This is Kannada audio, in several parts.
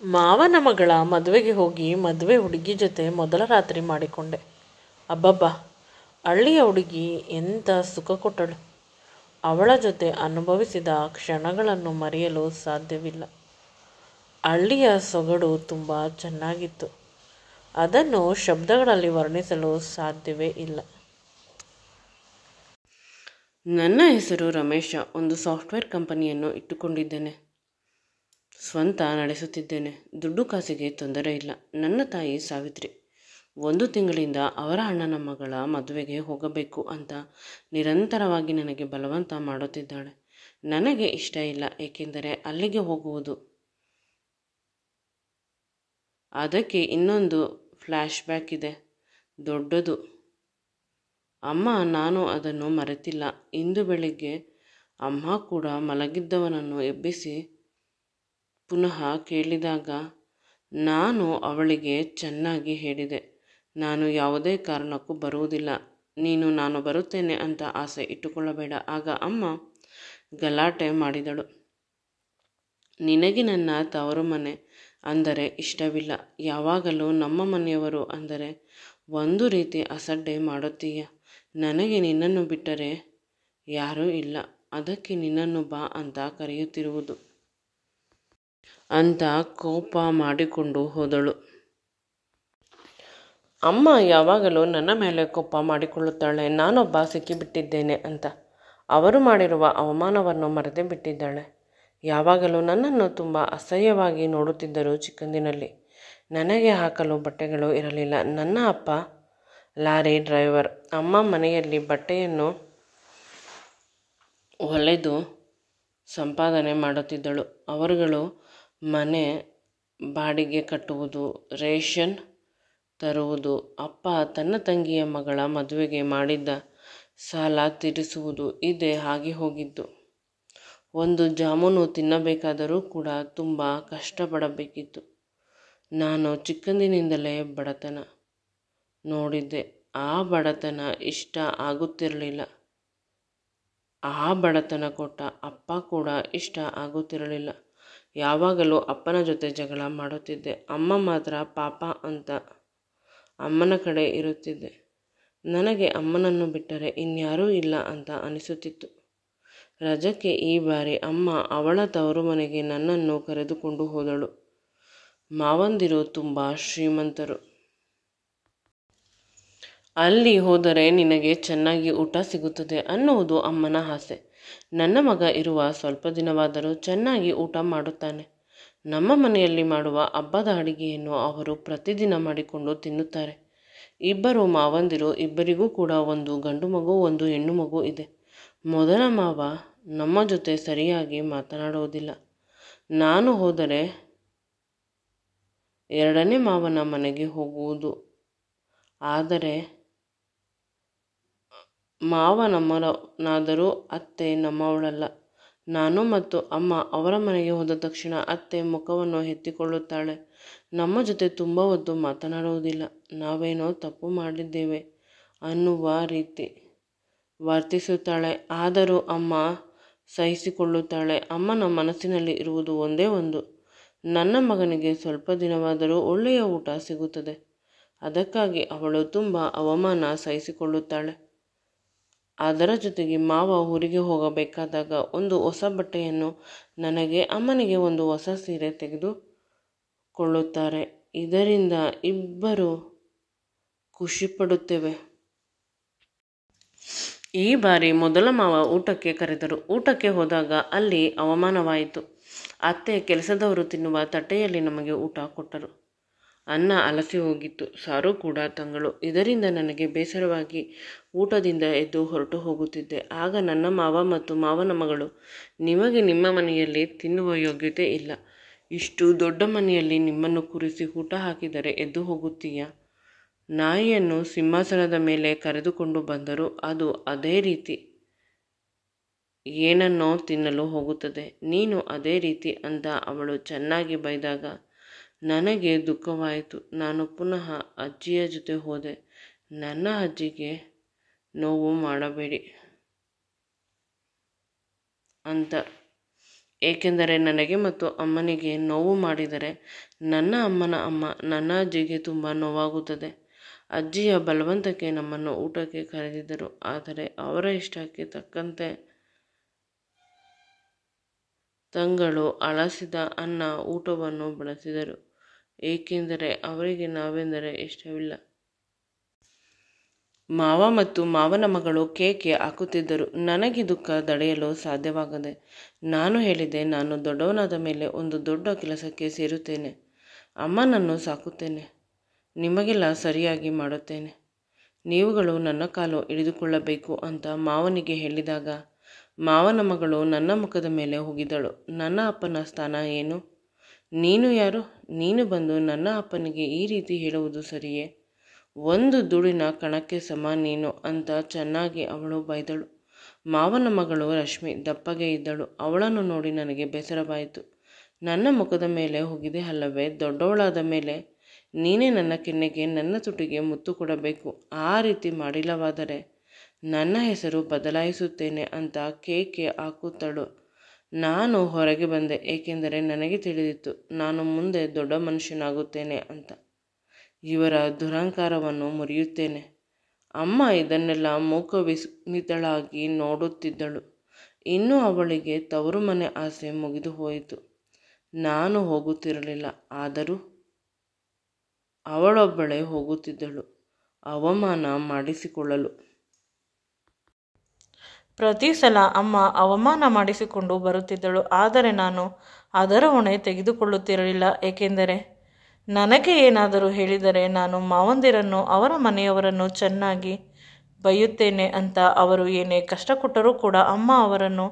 ಮಾವನ ಮಗಳ ಮದುವೆಗೆ ಹೋಗಿ ಮದುವೆ ಹುಡುಗಿ ಜೊತೆ ಮೊದಲ ರಾತ್ರಿ ಮಾಡಿಕೊಂಡೆ. ಅಬ್ಬಬ್ಬಾ, ಹಳ್ಳಿಯ ಹುಡುಗಿ ಎಂಥ ಸುಖ ಕೊಟ್ಟಳು. ಅವಳ ಜೊತೆ ಅನುಭವಿಸಿದ ಕ್ಷಣಗಳನ್ನು ಮರೆಯಲು ಸಾಧ್ಯವಿಲ್ಲ. ಹಳ್ಳಿಯ ಸೊಗಡು ತುಂಬ ಚೆನ್ನಾಗಿತ್ತು. ಅದನ್ನು ಶಬ್ದಗಳಲ್ಲಿ ವರ್ಣಿಸಲು ಸಾಧ್ಯವೇ ಇಲ್ಲ. ನನ್ನ ಹೆಸರು ರಮೇಶ. ಒಂದು ಸಾಫ್ಟ್ವೇರ್ ಕಂಪನಿಯನ್ನು ಇಟ್ಟುಕೊಂಡಿದ್ದೇನೆ. ಸ್ವಂತ ನಡೆಸುತ್ತಿದ್ದೇನೆ. ದುಡ್ಡು ಕಾಸಿಗೆ ತೊಂದರೆ ಇಲ್ಲ. ನನ್ನ ತಾಯಿ ಸಾವಿತ್ರಿ 1 ತಿಂಗಳಿಂದ ಅವರ ಅಣ್ಣನ ಮಗಳ ಮದುವೆಗೆ ಹೋಗಬೇಕು ಅಂತ ನಿರಂತರವಾಗಿ ನನಗೆ ಬಲವಂತ ಮಾಡುತ್ತಿದ್ದಾಳೆ. ನನಗೆ ಇಷ್ಟ ಇಲ್ಲ, ಏಕೆಂದರೆ ಅಲ್ಲಿಗೆ ಹೋಗುವುದು. ಅದಕ್ಕೆ ಇನ್ನೊಂದು ಫ್ಲ್ಯಾಶ್ ಬ್ಯಾಕ್ ಇದೆ, ದೊಡ್ಡದು. ಅಮ್ಮ, ನಾನು ಅದನ್ನು ಮರೆತಿಲ್ಲ. ಇಂದು ಬೆಳಿಗ್ಗೆ ಅಮ್ಮ ಕೂಡ ಮಲಗಿದ್ದವನನ್ನು ಎಬ್ಬಿಸಿ ಪುನಃ ಕೇಳಿದಾಗ ನಾನು ಅವಳಿಗೆ ಚೆನ್ನಾಗಿ ಹೇಳಿದೆ, ನಾನು ಯಾವುದೇ ಕಾರಣಕ್ಕೂ ಬರುವುದಿಲ್ಲ. ನೀನು ನಾನು ಬರುತ್ತೇನೆ ಅಂತ ಆಸೆ ಇಟ್ಟುಕೊಳ್ಳಬೇಡ. ಆಗ ಅಮ್ಮ ಗಲಾಟೆ ಮಾಡಿದಳು. ನಿನಗೆ ನನ್ನ ತವರು ಮನೆ ಅಂದರೆ ಇಷ್ಟವಿಲ್ಲ. ಯಾವಾಗಲೂ ನಮ್ಮ ಮನೆಯವರು ಅಂದರೆ ಒಂದು ರೀತಿ ಅಸಡ್ಡೆ ಮಾಡುತ್ತೀಯ. ನನಗೆ ನಿನ್ನನ್ನು ಬಿಟ್ಟರೆ ಯಾರೂ ಇಲ್ಲ. ಅದಕ್ಕೆ ನಿನ್ನನ್ನು ಬಾ ಅಂತ ಕರೆಯುತ್ತಿರುವುದು ಅಂತ ಕೋಪ ಮಾಡಿಕೊಂಡು ಹೋದಳು. ಅಮ್ಮ ಯಾವಾಗಲೂ ನನ್ನ ಮೇಲೆ ಕೋಪ ಮಾಡಿಕೊಳ್ಳುತ್ತಾಳೆ, ನಾನೊಬ್ಬ ಸಿಕ್ಕಿಬಿಟ್ಟಿದ್ದೇನೆ ಅಂತ. ಅವರು ಮಾಡಿರುವ ಅವಮಾನವನ್ನು ಮರೆತೇ ಬಿಟ್ಟಿದ್ದಾಳೆ. ಯಾವಾಗಲೂ ನನ್ನನ್ನು ತುಂಬ ಅಸಹ್ಯವಾಗಿ ನೋಡುತ್ತಿದ್ದರು. ಚಿಕ್ಕಂದಿನಲ್ಲಿ ನನಗೆ ಹಾಕಲು ಬಟ್ಟೆಗಳು ಇರಲಿಲ್ಲ. ನನ್ನ ಅಪ್ಪ ಲಾರಿ ಡ್ರೈವರ್, ಅಮ್ಮ ಮನೆಯಲ್ಲಿ ಬಟ್ಟೆಯನ್ನು ಹೊಲೆದು ಸಂಪಾದನೆ ಮಾಡುತ್ತಿದ್ದಳು. ಅವರುಗಳು ಮನೆ ಬಾಡಿಗೆ ಕಟ್ಟುವುದು, ರೇಷನ್ ತರುವುದು, ಅಪ್ಪ ತನ್ನ ತಂಗಿಯ ಮಗಳ ಮದುವೆಗೆ ಮಾಡಿದ್ದ ಸಾಲ ತೀರಿಸುವುದು, ಇದೇ ಆಗಿ ಹೋಗಿದ್ದು. ಒಂದು ಜಾಮೂನು ತಿನ್ನಬೇಕಾದರೂ ಕೂಡ ತುಂಬ ಕಷ್ಟಪಡಬೇಕಿತ್ತು. ನಾನು ಚಿಕ್ಕಂದಿನಿಂದಲೇ ಬಡತನ ನೋಡಿದ್ದೆ. ಆ ಬಡತನ ಇಷ್ಟ ಆಗುತ್ತಿರಲಿಲ್ಲ. ಆ ಬಡತನ ಕೊಟ್ಟ ಅಪ್ಪ ಕೂಡ ಇಷ್ಟ ಆಗುತ್ತಿರಲಿಲ್ಲ. ಯಾವಾಗಲೂ ಅಪ್ಪನ ಜೊತೆ ಜಗಳ ಮಾಡುತ್ತಿದ್ದೆ. ಅಮ್ಮ ಮಾತ್ರ ಪಾಪ ಅಂತ ಅಮ್ಮನ ಕಡೆ ಇರುತ್ತಿದ್ದೆ. ನನಗೆ ಅಮ್ಮನನ್ನು ಬಿಟ್ಟರೆ ಇನ್ಯಾರೂ ಇಲ್ಲ ಅಂತ ಅನಿಸುತ್ತಿತ್ತು. ರಜಕ್ಕೆ ಈ ಬಾರಿ ಅಮ್ಮ ಅವಳ ತವರು ಮನೆಗೆ ನನ್ನನ್ನು ಕರೆದುಕೊಂಡು ಹೋದಳು. ಮಾವಂದಿರು ತುಂಬ ಶ್ರೀಮಂತರು. ಅಲ್ಲಿ ಹೋದರೆ ನಿನಗೆ ಚೆನ್ನಾಗಿ ಊಟ ಸಿಗುತ್ತದೆ ಅನ್ನುವುದು ಅಮ್ಮನ ಆಸೆ. ನನ್ನ ಮಗ ಇರುವ ಸ್ವಲ್ಪ ದಿನವಾದರೂ ಚೆನ್ನಾಗಿ ಊಟ ಮಾಡುತ್ತಾನೆ. ನಮ್ಮ ಮನೆಯಲ್ಲಿ ಮಾಡುವ ಹಬ್ಬದ ಅಡಿಗೆಯನ್ನು ಅವರು ಪ್ರತಿದಿನ ಮಾಡಿಕೊಂಡು ತಿನ್ನುತ್ತಾರೆ. 2 ಮಾವಂದಿರು, ಇಬ್ಬರಿಗೂ ಕೂಡ ಒಂದು ಗಂಡು ಮಗು, ಒಂದು ಹೆಣ್ಣು ಮಗು ಇದೆ. ಮೊದಲ ಮಾವ ನಮ್ಮ ಜೊತೆ ಸರಿಯಾಗಿ ಮಾತನಾಡುವುದಿಲ್ಲ. ನಾನು ಹೋದರೆ 2ನೇ ಮಾವನ ಮನೆಗೆ ಹೋಗುವುದು. ಆದರೆ ಮಾವ ನಮ್ಮವನಾದರೂ ಅತ್ತೆ ನಮ್ಮವಳಲ್ಲ. ನಾನು ಮತ್ತು ಅಮ್ಮ ಅವರ ಮನೆಗೆ ಹೋದ ತಕ್ಷಣ ಅತ್ತೆ ಮುಖವನ್ನು ಎತ್ತಿಕೊಳ್ಳುತ್ತಾಳೆ. ನಮ್ಮ ಜೊತೆ ತುಂಬ ಹೊತ್ತು ಮಾತನಾಡುವುದಿಲ್ಲ. ನಾವೇನೋ ತಪ್ಪು ಮಾಡಿದ್ದೇವೆ ಅನ್ನುವ ರೀತಿ ವರ್ತಿಸುತ್ತಾಳೆ. ಆದರೂ ಅಮ್ಮ ಸಹಿಸಿಕೊಳ್ಳುತ್ತಾಳೆ. ಅಮ್ಮನ ಮನಸ್ಸಿನಲ್ಲಿ ಇರುವುದು ಒಂದೇ ಒಂದು, ನನ್ನ ಮಗನಿಗೆ ಸ್ವಲ್ಪ ದಿನವಾದರೂ ಒಳ್ಳೆಯ ಊಟ ಸಿಗುತ್ತದೆ. ಅದಕ್ಕಾಗಿ ಅವಳು ತುಂಬ ಅವಮಾನ ಸಹಿಸಿಕೊಳ್ಳುತ್ತಾಳೆ. ಅದರ ಜೊತೆಗೆ ಮಾವ ಊರಿಗೆ ಹೋಗಬೇಕಾದಾಗ ಒಂದು ಹೊಸ ಬಟ್ಟೆಯನ್ನು ನನಗೆ, ಅಮ್ಮನಿಗೆ ಒಂದು ಹೊಸ ಸೀರೆ ತೆಗೆದುಕೊಳ್ಳುತ್ತಾರೆ. ಇದರಿಂದ ಇಬ್ಬರು ಖುಷಿಪಡುತ್ತೇವೆ. ಈ ಬಾರಿ ಮೊದಲ ಮಾವ ಊಟಕ್ಕೆ ಕರೆದರು. ಊಟಕ್ಕೆ ಹೋದಾಗ ಅಲ್ಲಿ ಅವಮಾನವಾಯಿತು. ಅತ್ತೆ ಕೆಲಸದವರು ತಿನ್ನುವ ತಟ್ಟೆಯಲ್ಲಿ ನಮಗೆ ಊಟ ಕೊಟ್ಟರು. ಅನ್ನ ಅಲಸಿ ಹೋಗಿತ್ತು, ಸಾರು ಕೂಡ ತಂಗಳು. ಇದರಿಂದ ನನಗೆ ಬೇಸರವಾಗಿ ಊಟದಿಂದ ಎದ್ದು ಹೊರಟು ಹೋಗುತ್ತಿದ್ದೆ. ಆಗ ನನ್ನ ಮಾವ ಮತ್ತು ಮಾವನ ಮಗಳು, ನಿಮಗೆ ನಿಮ್ಮ ಮನೆಯಲ್ಲಿ ತಿನ್ನುವ ಯೋಗ್ಯತೆ ಇಲ್ಲ. ಇಷ್ಟು ದೊಡ್ಡ ಮನೆಯಲ್ಲಿ ನಿಮ್ಮನ್ನು ಕೂರಿಸಿ ಊಟ ಹಾಕಿದರೆ ಎದ್ದು ಹೋಗುತ್ತೀಯಾ? ನಾಯಿಯನ್ನು ಸಿಂಹಾಸನದ ಮೇಲೆ ಕರೆದುಕೊಂಡು ಬಂದರೂ ಅದು ಅದೇ ರೀತಿ ಏನನ್ನೋ ತಿನ್ನಲು ಹೋಗುತ್ತದೆ. ನೀನು ಅದೇ ರೀತಿ ಅಂತ ಅವಳು ಚೆನ್ನಾಗಿ ಬೈದಾಗ ನನಗೆ ದುಃಖವಾಯಿತು. ನಾನು ಪುನಃ ಅಜ್ಜಿಯ ಜೊತೆ ಹೋದೆ. ನನ್ನ ಅಜ್ಜಿಗೆ ನೋವು ಮಾಡಬೇಡಿ ಅಂತ ಏಕೆಂದರೆ ನನಗೆ ಮತ್ತು ಅಮ್ಮನಿಗೆ ನೋವು ಮಾಡಿದರೆ ನನ್ನ ಅಮ್ಮನ ಅಮ್ಮ ನನ್ನ ಅಜ್ಜಿಗೆ ತುಂಬ ನೋವಾಗುತ್ತದೆ. ಅಜ್ಜಿಯ ಬಲವಂತಕ್ಕೆ ನಮ್ಮನ್ನು ಊಟಕ್ಕೆ ಕರೆದಿದ್ದರು. ಆದರೆ ಅವರ ಇಷ್ಟಕ್ಕೆ ತಕ್ಕಂತೆ ತಂಗಳು ಅಲಸಿದ ಅನ್ನ ಊಟವನ್ನು ಬಳಸಿದರು. ಏಕೆಂದರೆ ಅವರಿಗೆ ನಾವೆಂದರೆ ಇಷ್ಟವಿಲ್ಲ. ಮಾವ ಮತ್ತು ಮಾವನ ಮಗಳು ಕೇಕೆ ಹಾಕುತ್ತಿದ್ದರು. ನನಗೆ ದುಃಖ ತಡೆಯಲು ಸಾಧ್ಯವಾಗದೆ ನಾನು ಹೇಳಿದೆ, ನಾನು ದೊಡ್ಡವನಾದ ಮೇಲೆ ಒಂದು ದೊಡ್ಡ ಕೆಲಸಕ್ಕೆ ಸೇರುತ್ತೇನೆ. ಅಮ್ಮನನ್ನು ಸಾಕುತ್ತೇನೆ. ನಿಮಗೆಲ್ಲ ಸರಿಯಾಗಿ ಮಾಡುತ್ತೇನೆ. ನೀವುಗಳು ನನ್ನ ಕಾಲು ಹಿಡಿದುಕೊಳ್ಳಬೇಕು ಅಂತ ಮಾವನಿಗೆ ಹೇಳಿದಾಗ ಮಾವನ ಮಗಳು ನನ್ನ ಮುಖದ ಮೇಲೆ ಹೋಗಿದ್ದಳು. ನನ್ನ ಅಪ್ಪನ ಸ್ಥಾನ ಏನು? ನೀನು ಯಾರು? ನೀನು ಬಂದು ನನ್ನ ಅಪ್ಪನಿಗೆ ಈ ರೀತಿ ಹೇಳುವುದು ಸರಿಯೇ? ಒಂದು ಧೂಳಿನ ಕಣಕ್ಕೆ ಸಮ ನೀನು ಅಂತ ಚೆನ್ನಾಗಿ ಅವಳು ಬೈದಳು. ಮಾವನ ಮಗಳು ರಶ್ಮಿ ದಪ್ಪಗೆ ಇದ್ದಳು. ಅವಳನ್ನು ನೋಡಿ ನನಗೆ ಬೇಸರವಾಯಿತು. ನನ್ನ ಮುಖದ ಮೇಲೆ ಹೋಗಿದೆ ಅಲ್ಲವೇ? ದೊಡ್ಡವಳಾದ ಮೇಲೆ ನೀನೇ ನನ್ನ ಕೆನ್ನೆಗೆ ನನ್ನ ತುಟಿಗೆ ಮುತ್ತು ಕೊಡಬೇಕು. ಆ ರೀತಿ ಮಾಡಿಲ್ಲವಾದರೆ ನನ್ನ ಹೆಸರು ಬದಲಾಯಿಸುತ್ತೇನೆ ಅಂತ ಕೇಕೆ ಹಾಕುತ್ತಳು. ನಾನು ಹೊರಗೆ ಬಂದೆ. ಏಕೆಂದರೆ ನನಗೆ ತಿಳಿದಿತ್ತು ನಾನು ಮುಂದೆ ದೊಡ್ಡ ಮನುಷ್ಯನಾಗುತ್ತೇನೆ ಅಂತ. ಇವರ ದುರಹಂಕಾರವನ್ನು ಮುರಿಯುತ್ತೇನೆ. ಅಮ್ಮ ಇದನ್ನೆಲ್ಲ ಮೂಕವಿಸ್ಮಿತಳಾಗಿ ನೋಡುತ್ತಿದ್ದಳು. ಇನ್ನೂ ಅವಳಿಗೆ ತವರು ಮನೆ ಆಸೆ ಮುಗಿದು ಹೋಯಿತು. ನಾನು ಹೋಗುತ್ತಿರಲಿಲ್ಲ. ಆದರೂ ಅವಳೊಬ್ಬಳೇ ಹೋಗುತ್ತಿದ್ದಳು, ಅವಮಾನ ಮಾಡಿಸಿಕೊಳ್ಳಲು. ಪ್ರತಿ ಸಲ ಅಮ್ಮ ಅವಮಾನ ಮಾಡಿಸಿಕೊಂಡು ಬರುತ್ತಿದ್ದಳು. ಆದರೆ ನಾನು ಅದರ ಹೊಣೆ ತೆಗೆದುಕೊಳ್ಳುತ್ತಿರಲಿಲ್ಲ. ಏಕೆಂದರೆ ನನಗೆ ಏನಾದರೂ ಹೇಳಿದರೆ ನಾನು ಮಾವಂದಿರನ್ನು ಅವರ ಮನೆಯವರನ್ನು ಚೆನ್ನಾಗಿ ಬೈಯುತ್ತೇನೆ ಅಂತ. ಅವರು ಏನೇ ಕಷ್ಟ ಕೊಟ್ಟರೂ ಕೂಡ ಅಮ್ಮ ಅವರನ್ನು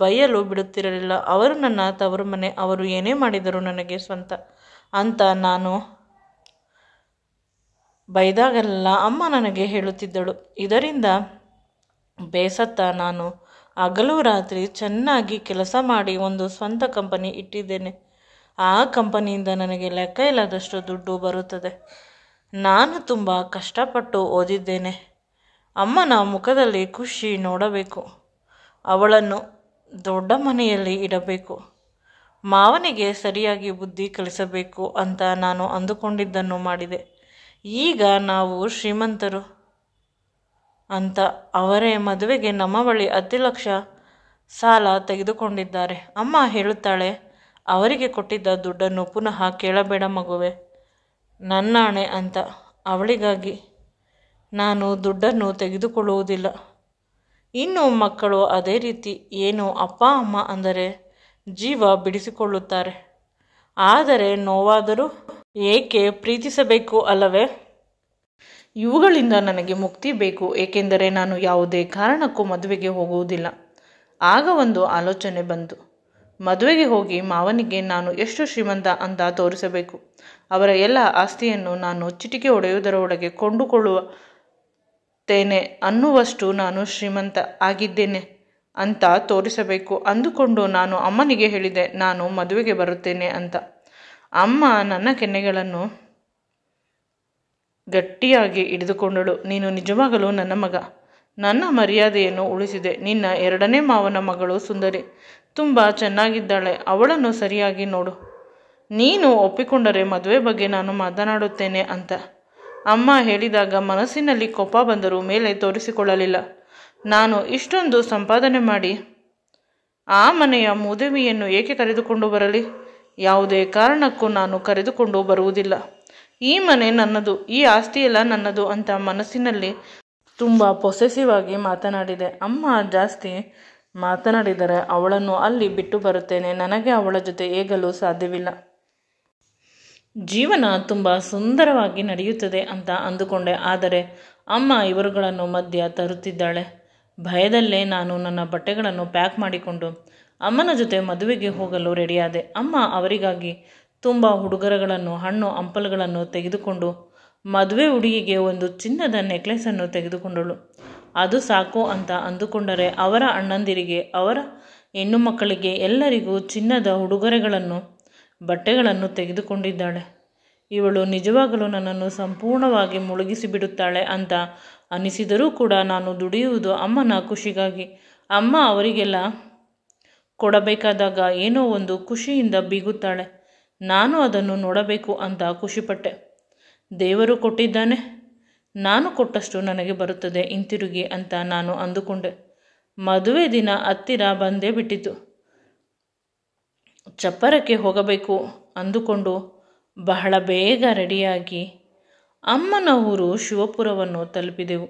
ಬೈಯಲು ಬಿಡುತ್ತಿರಲಿಲ್ಲ. ಅವರು ನನ್ನ ತವರು ಮನೆ, ಅವರು ಏನೇ ಮಾಡಿದರೂ ನನಗೆ ಸ್ವಂತ ಅಂತ ನಾನು ಬೈದಾಗೆಲ್ಲ ಅಮ್ಮ ನನಗೆ ಹೇಳುತ್ತಿದ್ದಳು. ಇದರಿಂದ ಬೇಸತ್ತ ನಾನು ಹಗಲು ರಾತ್ರಿ ಚೆನ್ನಾಗಿ ಕೆಲಸ ಮಾಡಿ ಒಂದು ಸ್ವಂತ ಕಂಪನಿ ಇಟ್ಟಿದ್ದೇನೆ. ಆ ಕಂಪನಿಯಿಂದ ನನಗೆ ಲೆಕ್ಕ ಇಲ್ಲದಷ್ಟು ದುಡ್ಡು ಬರುತ್ತದೆ. ನಾನು ತುಂಬ ಕಷ್ಟಪಟ್ಟು ಓದಿದ್ದೇನೆ. ಅಮ್ಮನ ಮುಖದಲ್ಲಿ ಖುಷಿ ನೋಡಬೇಕು. ಅವಳನ್ನು ದೊಡ್ಡ ಮನೆಯಲ್ಲಿ ಇಡಬೇಕು. ಮಾವನಿಗೆ ಸರಿಯಾಗಿ ಬುದ್ಧಿ ಕಲಿಸಬೇಕು ಅಂತ ನಾನು ಅಂದುಕೊಂಡಿದ್ದನ್ನು ಮಾಡಿದೆ. ಈಗ ನಾವು ಶ್ರೀಮಂತರು ಅಂತ ಅವರೇ ಮದುವೆಗೆ ನಮ್ಮ ಬಳಿ 10 ಲಕ್ಷ ಸಾಲ ತೆಗೆದುಕೊಂಡಿದ್ದಾರೆ. ಅಮ್ಮ ಹೇಳುತ್ತಾಳೆ, ಅವರಿಗೆ ಕೊಟ್ಟಿದ್ದ ದುಡ್ಡನ್ನು ಪುನಃ ಕೇಳಬೇಡ ಮಗುವೆ, ನನ್ನಾಣೆ ಅಂತ. ಅವಳಿಗಾಗಿ ನಾನು ದುಡ್ಡನ್ನು ತೆಗೆದುಕೊಳ್ಳುವುದಿಲ್ಲ. ಇನ್ನು ಮಕ್ಕಳು ಅದೇ ರೀತಿ. ಏನು ಅಪ್ಪ ಅಮ್ಮ ಅಂದರೆ ಜೀವ ಬಿಡಿಸಿಕೊಳ್ಳುತ್ತಾರೆ. ಆದರೆ ನೋವಾದರೂ ಏಕೆ ಪ್ರೀತಿಸಬೇಕು ಅಲ್ಲವೇ? ಇವುಗಳಿಂದ ನನಗೆ ಮುಕ್ತಿ ಬೇಕು. ಏಕೆಂದರೆ ನಾನು ಯಾವುದೇ ಕಾರಣಕ್ಕೂ ಮದುವೆಗೆ ಹೋಗುವುದಿಲ್ಲ. ಆಗ ಒಂದು ಆಲೋಚನೆ ಬಂತು. ಮದುವೆಗೆ ಹೋಗಿ ಮಾವನಿಗೆ ನಾನು ಎಷ್ಟು ಶ್ರೀಮಂತ ಅಂತ ತೋರಿಸಬೇಕು. ಅವರ ಎಲ್ಲ ಆಸ್ತಿಯನ್ನು ನಾನು ಚಿಟಿಕೆ ಹೊಡೆಯುವುದರೊಳಗೆ ಕೊಂಡುಕೊಳ್ಳುತ್ತೇನೆ ಅನ್ನುವಷ್ಟು ನಾನು ಶ್ರೀಮಂತ ಆಗಿದ್ದೇನೆ ಅಂತ ತೋರಿಸಬೇಕು ಅಂದುಕೊಂಡು ನಾನು ಅಮ್ಮನಿಗೆ ಹೇಳಿದೆ, ನಾನು ಮದುವೆಗೆ ಬರುತ್ತೇನೆ ಅಂತ. ಅಮ್ಮ ನನ್ನ ಕೆನ್ನೆಗಳನ್ನು ಗಟ್ಟಿಯಾಗಿ ಹಿಡಿದುಕೊಂಡಳು. ನೀನು ನಿಜವಾಗಲೂ ನನ್ನ ಮಗ. ನನ್ನ ಮರ್ಯಾದೆಯನ್ನು ಉಳಿಸಿದೆ. ನಿನ್ನ 2ನೇ ಮಾವನ ಮಗಳು ಸುಂದರಿ ತುಂಬ ಚೆನ್ನಾಗಿದ್ದಾಳೆ. ಅವಳನ್ನು ಸರಿಯಾಗಿ ನೋಡು. ನೀನು ಒಪ್ಪಿಕೊಂಡರೆ ಮದುವೆ ಬಗ್ಗೆ ನಾನು ಮಾತನಾಡುತ್ತೇನೆ ಅಂತ ಅಮ್ಮ ಹೇಳಿದಾಗ ಮನಸ್ಸಿನಲ್ಲಿ ಕೋಪ ಬಂದರೂ ಮೇಲೆ ತೋರಿಸಿಕೊಳ್ಳಲಿಲ್ಲ. ನಾನು ಇಷ್ಟೊಂದು ಸಂಪಾದನೆ ಮಾಡಿ ಆ ಮನೆಯ ಮೂದೇವಿಯನ್ನು ಏಕೆ ಕರೆದುಕೊಂಡು ಬರಲಿ? ಯಾವುದೇ ಕಾರಣಕ್ಕೂ ನಾನು ಕರೆದುಕೊಂಡು ಬರುವುದಿಲ್ಲ. ಈ ಮನೆ ನನ್ನದು, ಈ ಆಸ್ತಿಯೆಲ್ಲ ನನ್ನದು ಅಂತ ಮನಸ್ಸಿನಲ್ಲಿ ತುಂಬ ಪೊಸೆಸಿವ್ ಆಗಿ ಮಾತನಾಡಿದೆ. ಅಮ್ಮ ಜಾಸ್ತಿ ಮಾತನಾಡಿದರೆ ಅವಳನ್ನು ಅಲ್ಲಿ ಬಿಟ್ಟು ಬರುತ್ತೇನೆ. ನನಗೆ ಅವಳ ಜೊತೆ ಏಗಲು ಸಾಧ್ಯವಿಲ್ಲ. ಜೀವನ ತುಂಬ ಸುಂದರವಾಗಿ ನಡೆಯುತ್ತದೆ ಅಂತ ಅಂದುಕೊಂಡೆ. ಆದರೆ ಅಮ್ಮ ಇವರುಗಳನ್ನು ಮಧ್ಯ ತರುತ್ತಿದ್ದಾಳೆ. ಭಯದಲ್ಲೇ ನಾನು ನನ್ನ ಬಟ್ಟೆಗಳನ್ನು ಪ್ಯಾಕ್ ಮಾಡಿಕೊಂಡು ಅಮ್ಮನ ಜೊತೆ ಮದುವೆಗೆ ಹೋಗಲು ರೆಡಿಯಾದೆ. ಅಮ್ಮ ಅವರಿಗಾಗಿ ತುಂಬ ಉಡುಗೊರೆಗಳನ್ನು, ಹಣ್ಣು ಹಂಪಲುಗಳನ್ನು ತೆಗೆದುಕೊಂಡು ಮದುವೆ ಹುಡುಗಿಗೆ ಒಂದು ಚಿನ್ನದ ನೆಕ್ಲೆಸನ್ನು ತೆಗೆದುಕೊಂಡಳು. ಅದು ಸಾಕು ಅಂತ ಅಂದುಕೊಂಡರೆ ಅವರ ಅಣ್ಣಂದಿರಿಗೆ, ಅವರ ಹೆಣ್ಣು ಮಕ್ಕಳಿಗೆ ಎಲ್ಲರಿಗೂ ಚಿನ್ನದ ಉಡುಗೊರೆಗಳನ್ನು, ಬಟ್ಟೆಗಳನ್ನು ತೆಗೆದುಕೊಂಡಿದ್ದಾಳೆ. ಇವಳು ನಿಜವಾಗಲೂ ನನ್ನನ್ನು ಸಂಪೂರ್ಣವಾಗಿ ಮುಳುಗಿಸಿಬಿಡುತ್ತಾಳೆ ಅಂತ ಅನಿಸಿದರೂ ಕೂಡ ನಾನು ದುಡಿಯುವುದು ಅಮ್ಮನ ಖುಷಿಗಾಗಿ. ಅಮ್ಮ ಅವರಿಗೆಲ್ಲ ಕೊಡಬೇಕಾದಾಗ ಏನೋ ಒಂದು ಖುಷಿಯಿಂದ ಬೀಗುತ್ತಾಳೆ. ನಾನು ಅದನ್ನು ನೋಡಬೇಕು ಅಂತ ಖುಷಿಪಟ್ಟೆ. ದೇವರು ಕೊಟ್ಟಿದ್ದಾನೆ, ನಾನು ಕೊಟ್ಟಷ್ಟು ನನಗೆ ಬರುತ್ತದೆ ಹಿಂತಿರುಗಿ ಅಂತ ನಾನು ಅಂದುಕೊಂಡೆ. ಮದುವೆ ದಿನ ಹತ್ತಿರ ಬಂದೇ ಬಿಟ್ಟಿತು. ಚಪ್ಪರಕ್ಕೆ ಹೋಗಬೇಕು ಅಂದುಕೊಂಡು ಬಹಳ ಬೇಗ ರೆಡಿಯಾಗಿ ಅಮ್ಮನ ಊರು ಶಿವಪುರವನ್ನು ತಲುಪಿದೆವು.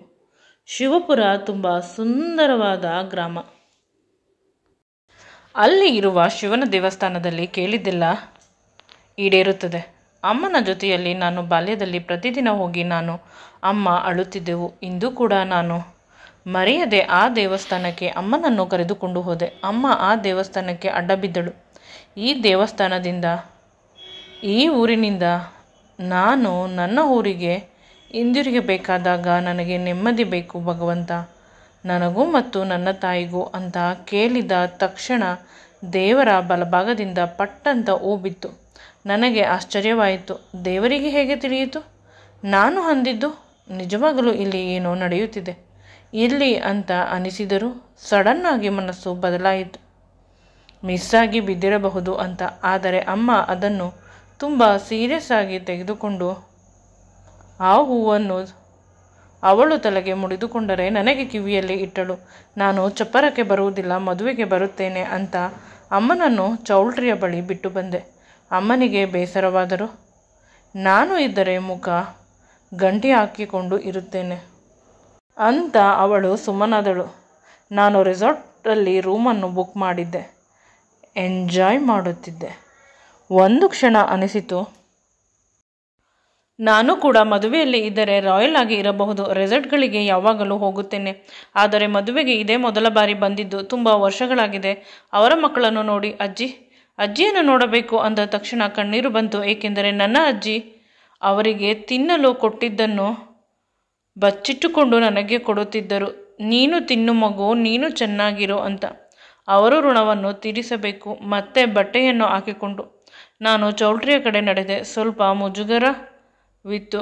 ಶಿವಪುರ ತುಂಬ ಸುಂದರವಾದ ಗ್ರಾಮ. ಅಲ್ಲಿ ಇರುವ ಶಿವನ ದೇವಸ್ಥಾನದಲ್ಲಿ ಕೇಳಿದ್ದೆಲ್ಲ ಈಡೇರುತ್ತದೆ. ಅಮ್ಮನ ಜೊತೆಯಲ್ಲಿ ನಾನು ಬಾಲ್ಯದಲ್ಲಿ ಪ್ರತಿದಿನ ಹೋಗಿ ನಾನು ಅಮ್ಮ ಅಳುತ್ತಿದ್ದೆವು. ಇಂದು ಕೂಡ ನಾನು ಮರೆಯದೆ ಆ ದೇವಸ್ಥಾನಕ್ಕೆ ಅಮ್ಮನನ್ನು ಕರೆದುಕೊಂಡು ಹೋದೆ. ಅಮ್ಮ ಆ ದೇವಸ್ಥಾನಕ್ಕೆ ಅಡ್ಡ ಬಿದ್ದಳು. ಈ ದೇವಸ್ಥಾನದಿಂದ, ಈ ಊರಿನಿಂದ ನಾನು ನನ್ನ ಊರಿಗೆ ಹಿಂದಿರುಗಬೇಕಾದಾಗ ನನಗೆ ನೆಮ್ಮದಿ ಬೇಕು ಭಗವಂತ, ನನಗೂ ಮತ್ತು ನನ್ನ ತಾಯಿಗೂ ಅಂತ ಕೇಳಿದ ತಕ್ಷಣ ದೇವರ ಬಲಭಾಗದಿಂದ ಪಟ್ಟಂತ ಹೂ ಬಿತ್ತು. ನನಗೆ ಆಶ್ಚರ್ಯವಾಯಿತು. ದೇವರಿಗೆ ಹೇಗೆ ತಿಳಿಯಿತು? ನಾನು ಅಂದಿದ್ದು ನಿಜವಾಗಲೂ ಇಲ್ಲಿ ಏನೋ ನಡೆಯುತ್ತಿದೆ ಇಲ್ಲಿ ಅಂತ ಅನಿಸಿದರೂ ಸಡನ್ನಾಗಿ ಮನಸ್ಸು ಬದಲಾಯಿತು. ಮಿಸ್ಸಾಗಿ ಬಿದ್ದಿರಬಹುದು ಅಂತ. ಆದರೆ ಅಮ್ಮ ಅದನ್ನು ತುಂಬ ಸೀರಿಯಸ್ ಆಗಿ ತೆಗೆದುಕೊಂಡು ಆ ಹೂವನ್ನು ಅವಳು ತಲೆಗೆ ಮುಡಿದುಕೊಂಡರೆ ನನಗೆ ಕಿವಿಯಲ್ಲಿ ಇಟ್ಟಳು. ನಾನು ಚಪ್ಪರಕ್ಕೆ ಬರುವುದಿಲ್ಲ, ಮದುವೆಗೆ ಬರುತ್ತೇನೆ ಅಂತ ಅಮ್ಮನನ್ನು ಚೌಲ್ಟ್ರಿಯ ಬಳಿ ಬಿಟ್ಟು ಬಂದೆ. ಅಮ್ಮನಿಗೆ ಬೇಸರವಾದರೂ ನಾನು ಇದ್ದರೆ ಮುಖ ಗಂಟಿ ಹಾಕಿಕೊಂಡು ಇರುತ್ತೇನೆ ಅಂತ ಅವಳು ಸುಮ್ಮನಾದಳು. ನಾನು ರೆಸಾರ್ಟಲ್ಲಿ ರೂಮನ್ನು ಬುಕ್ ಮಾಡಿದ್ದೆ. ಎಂಜಾಯ್ ಮಾಡುತ್ತಿದ್ದೆ. ಒಂದು ಕ್ಷಣ ಅನಿಸಿತು, ನಾನು ಕೂಡ ಮದುವೆಯಲ್ಲಿ ಇದ್ದರೆ ರಾಯಲ್ ಆಗಿ ಇರಬಹುದು. ರೆಸಾರ್ಟ್ಗಳಿಗೆ ಯಾವಾಗಲೂ ಹೋಗುತ್ತೇನೆ, ಆದರೆ ಮದುವೆಗೆ ಇದೇ ಮೊದಲ ಬಾರಿ ಬಂದಿದ್ದು. ತುಂಬ ವರ್ಷಗಳಾಗಿದೆ. ಅವರ ಮಕ್ಕಳನ್ನು ನೋಡಿ ಅಜ್ಜಿಯನ್ನು ನೋಡಬೇಕು ಅಂದ ತಕ್ಷಣ ಕಣ್ಣೀರು ಬಂತು. ಏಕೆಂದರೆ ನನ್ನ ಅಜ್ಜಿ ಅವರಿಗೆ ತಿನ್ನಲು ಕೊಟ್ಟಿದ್ದನ್ನು ಬಚ್ಚಿಟ್ಟುಕೊಂಡು ನನಗೆ ಕೊಡುತ್ತಿದ್ದರು. ನೀನು ತಿನ್ನು ಮಗು, ನೀನು ಚೆನ್ನಾಗಿರು ಅಂತ. ಅವರು ಋಣವನ್ನು ತೀರಿಸಬೇಕು. ಮತ್ತೆ ಬಟ್ಟೆಯನ್ನು ಹಾಕಿಕೊಂಡು ನಾನು ಚೌಲ್ಟ್ರಿಯ ಕಡೆ ನಡೆದೆ. ಸ್ವಲ್ಪ ಮುಜುಗರವಿತ್ತು.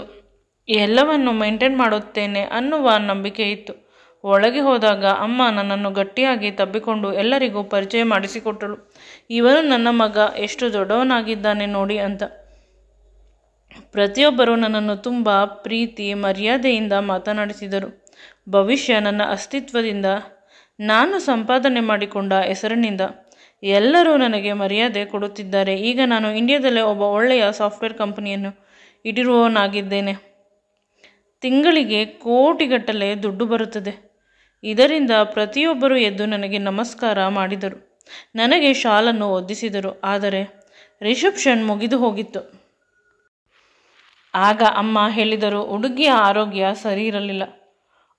ಎಲ್ಲವನ್ನು ಮೇಂಟೈನ್ ಮಾಡುತ್ತೇನೆ ಅನ್ನುವ ನಂಬಿಕೆ ಇತ್ತು. ಒಳಗೆ ಹೋದಾಗ ಅಮ್ಮ ನನ್ನನ್ನು ಗಟ್ಟಿಯಾಗಿ ತಬ್ಬಿಕೊಂಡು ಎಲ್ಲರಿಗೂ ಪರಿಚಯ ಮಾಡಿಸಿಕೊಟ್ಟಳು. ಇವನು ನನ್ನ ಮಗ, ಎಷ್ಟು ದೊಡ್ಡವನಾಗಿದ್ದಾನೆ ನೋಡಿ ಅಂತ. ಪ್ರತಿಯೊಬ್ಬರು ನನ್ನನ್ನು ತುಂಬ ಪ್ರೀತಿ ಮರ್ಯಾದೆಯಿಂದ ಮಾತನಾಡಿಸಿದರು. ಭವಿಷ್ಯ, ನನ್ನ ಅಸ್ತಿತ್ವದಿಂದ, ನಾನು ಸಂಪಾದನೆ ಮಾಡಿಕೊಂಡ ಹೆಸರಿನಿಂದ ಎಲ್ಲರೂ ನನಗೆ ಮರ್ಯಾದೆ ಕೊಡುತ್ತಿದ್ದಾರೆ. ಈಗ ನಾನು ಇಂಡಿಯಾದಲ್ಲೇ ಒಬ್ಬ ಒಳ್ಳೆಯ ಸಾಫ್ಟ್ವೇರ್ ಕಂಪನಿಯನ್ನು ಇಟ್ಟಿರುವವನಾಗಿದ್ದೇನೆ. ತಿಂಗಳಿಗೆ ಕೋಟಿಗಟ್ಟಲೆ ದುಡ್ಡು ಬರುತ್ತದೆ. ಇದರಿಂದ ಪ್ರತಿಯೊಬ್ಬರು ಎದ್ದು ನನಗೆ ನಮಸ್ಕಾರ ಮಾಡಿದರು. ನನಗೆ ಶಾಲನ್ನು ಹೊದಿಸಿದರು. ಆದರೆ ರಿಸೆಪ್ಷನ್ ಮುಗಿದು ಹೋಗಿತ್ತು. ಆಗ ಅಮ್ಮ ಹೇಳಿದರು, ಹುಡುಗಿಯ ಆರೋಗ್ಯ ಸರಿ ಇರಲಿಲ್ಲ,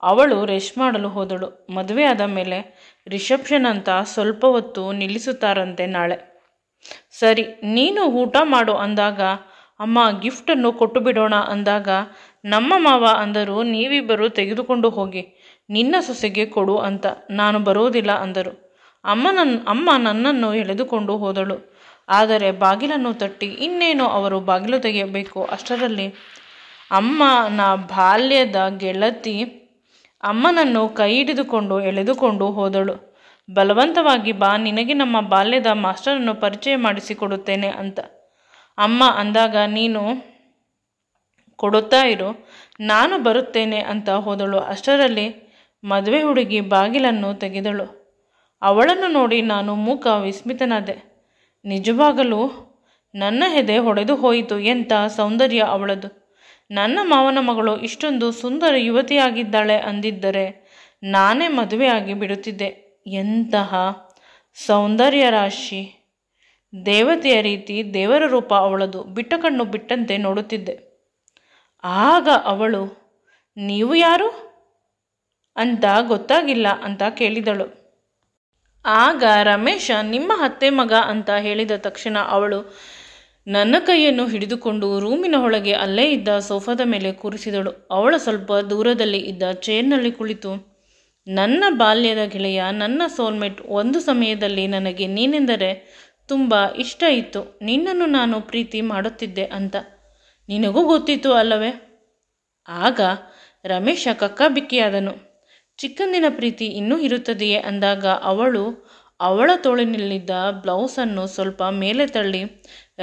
ಅವಳು ರೆಸ್ಟ್ ಮಾಡಲು ಹೋದಳು. ಮದುವೆ ಆದ ಮೇಲೆ ರಿಸೆಪ್ಷನ್ ಅಂತ ಸ್ವಲ್ಪ ಹೊತ್ತು ನಿಲ್ಲಿಸುತ್ತಾರಂತೆ ನಾಳೆ. ಸರಿ, ನೀನು ಊಟ ಮಾಡು ಅಂದಾಗ ಅಮ್ಮ ಗಿಫ್ಟನ್ನು ಕೊಟ್ಟು ಬಿಡೋಣ ಅಂದಾಗ ನಮ್ಮ ಮಾವ ಅಂದರು, ನೀವಿಬ್ಬರು ತೆಗೆದುಕೊಂಡು ಹೋಗಿ ನಿನ್ನ ಸೊಸೆಗೆ ಕೊಡು ಅಂತ. ನಾನು ಬರುವುದಿಲ್ಲ ಅಂದರು. ಅಮ್ಮ ನನ್ನನ್ನು ಎಳೆದುಕೊಂಡು ಹೋದಳು. ಆದರೆ ಬಾಗಿಲನ್ನು ತಟ್ಟಿ ಇನ್ನೇನು ಅವರು ಬಾಗಿಲು ತೆಗೆಯಬೇಕು. ಅಷ್ಟರಲ್ಲಿ ಅಮ್ಮನ ಬಾಲ್ಯದ ಗೆಳತಿ ಅಮ್ಮನನ್ನು ಕೈ ಹಿಡಿದುಕೊಂಡು ಎಳೆದುಕೊಂಡು ಹೋದಳು. ಬಲವಂತವಾಗಿ ಬಾ, ನಿನಗೆ ನಮ್ಮ ಬಾಲ್ಯದ ಮಾಸ್ಟರನ್ನು ಪರಿಚಯ ಮಾಡಿಸಿಕೊಡುತ್ತೇನೆ ಅಂತ. ಅಮ್ಮ ಅಂದಾಗ ನೀನು ಕೊಡುತ್ತಾ ಇರು, ನಾನು ಬರುತ್ತೇನೆ ಅಂತ ಹೋದಳು. ಅಷ್ಟರಲ್ಲಿ ಮದುವೆ ಹುಡುಗಿ ಬಾಗಿಲನ್ನು ತೆಗೆದಳು. ಅವಳನ್ನು ನೋಡಿ ನಾನು ಮೂಕ ವಿಸ್ಮಿತನಾದೆ. ನಿಜವಾಗಲೂ ನನ್ನ ಎದೆ ಹೊಡೆದು ಹೋಯಿತು. ಎಂಥ ಸೌಂದರ್ಯ ಅವಳದು! ನನ್ನ ಮಾವನ ಮಗಳು ಇಷ್ಟೊಂದು ಸುಂದರ ಯುವತಿಯಾಗಿದ್ದಾಳೆ ಅಂದಿದ್ದರೆ ನಾನೇ ಮದುವೆಯಾಗಿ ಬಿಡುತ್ತಿದ್ದೆ. ಎಂತಹ ಸೌಂದರ್ಯ ರಾಶಿ! ದೇವತೆಯ ರೀತಿ ದೇವರ ರೂಪ ಅವಳದು. ಬಿಟ್ಟ ಕಣ್ಣು ಬಿಟ್ಟಂತೆ ನೋಡುತ್ತಿದ್ದೆ. ಆಗ ಅವಳು, ನೀವು ಯಾರು ಅಂತ ಗೊತ್ತಾಗಿಲ್ಲ ಅಂತ ಕೇಳಿದಳು. ಆಗ ರಮೇಶ ನಿಮ್ಮ ಅತ್ತೆ ಮಗ ಅಂತ ಹೇಳಿದ ತಕ್ಷಣ ಅವಳು ನನ್ನ ಕೈಯನ್ನು ಹಿಡಿದುಕೊಂಡು ರೂಮಿನ ಒಳಗೆ ಅಲ್ಲೇ ಇದ್ದ ಸೋಫಾದ ಮೇಲೆ ಕೂರಿಸಿದಳು. ಅವಳು ಸ್ವಲ್ಪ ದೂರದಲ್ಲಿ ಇದ್ದ ಚೇರ್ನಲ್ಲಿ ಕುಳಿತು, ನನ್ನ ಬಾಲ್ಯದ ಗೆಳೆಯ, ನನ್ನ ಸೋಲ್ಮೇಟ್, ಒಂದು ಸಮಯದಲ್ಲಿ ನನಗೆ ನೀನೆಂದರೆ ತುಂಬ ಇಷ್ಟ ಇತ್ತು. ನಿನ್ನನ್ನು ನಾನು ಪ್ರೀತಿ ಮಾಡುತ್ತಿದ್ದೆ ಅಂತ ನಿನಗೂ ಗೊತ್ತಿತ್ತು ಅಲ್ಲವೇ? ಆಗ ರಮೇಶ ಕಕ್ಕಾಬಿಕ್ಕಿಯಾದನು. ಚಿಕ್ಕಂದಿನ ಪ್ರೀತಿ ಇನ್ನೂ ಇರುತ್ತದೆಯೇ ಅಂದಾಗ ಅವಳು ಅವಳ ತೋಳಿನಲ್ಲಿದ್ದ ಬ್ಲೌಸನ್ನು ಸ್ವಲ್ಪ ಮೇಲೆ ತಳ್ಳಿ